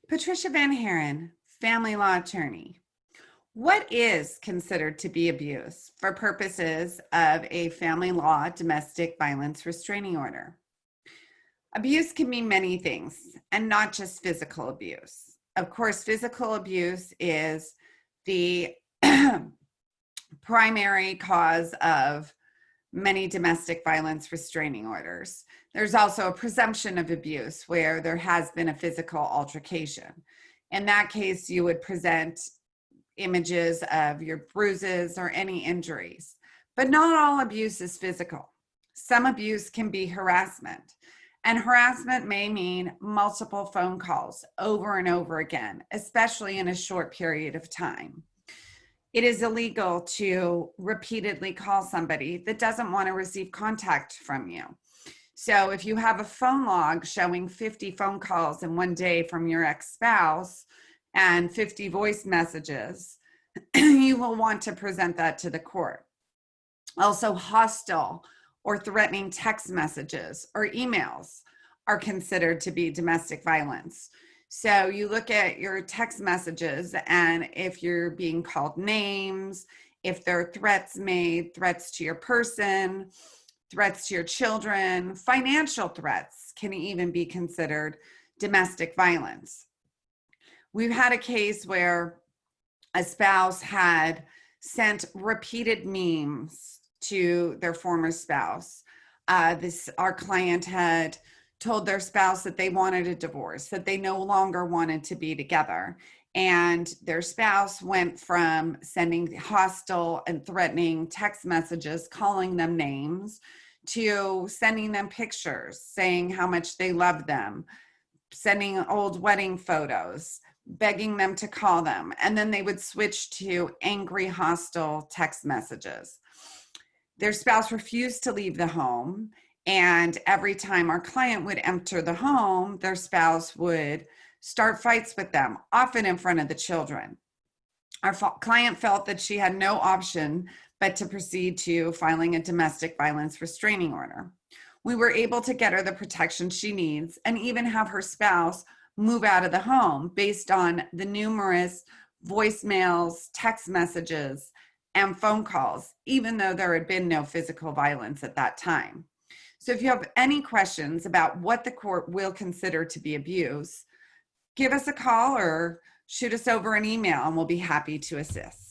Patricia Van Haren, family law attorney. What is considered to be abuse for purposes of a family law domestic violence restraining order? Abuse can mean many things and not just physical abuse. Of course, physical abuse is the primary cause of many domestic violence restraining orders. There's also a presumption of abuse where there has been a physical altercation. In that case, you would present images of your bruises or any injuries. But not all abuse is physical. Some abuse can be harassment. And harassment may mean multiple phone calls over and over again, especially in a short period of time. It is illegal to repeatedly call somebody that doesn't want to receive contact from you. So if you have a phone log showing 50 phone calls in one day from your ex-spouse and 50 voice messages, you will want to present that to the court. Also, hostile or threatening text messages or emails are considered to be domestic violence. So you look at your text messages, and if you're being called names, if there are threats made, threats to your person, threats to your children, financial threats can even be considered domestic violence. We've had a case where a spouse had sent repeated memes to their former spouse. Our client had told their spouse that they wanted a divorce, that they no longer wanted to be together. And their spouse went from sending hostile and threatening text messages, calling them names, to sending them pictures, saying how much they loved them, sending old wedding photos, begging them to call them. And then they would switch to angry, hostile text messages. Their spouse refused to leave the home. And every time our client would enter the home, their spouse would start fights with them, often in front of the children. Our client felt that she had no option but to proceed to filing a domestic violence restraining order. We were able to get her the protection she needs and even have her spouse move out of the home based on the numerous voicemails, text messages, and phone calls, even though there had been no physical violence at that time. So if you have any questions about what the court will consider to be abuse, give us a call or shoot us over an email and we'll be happy to assist.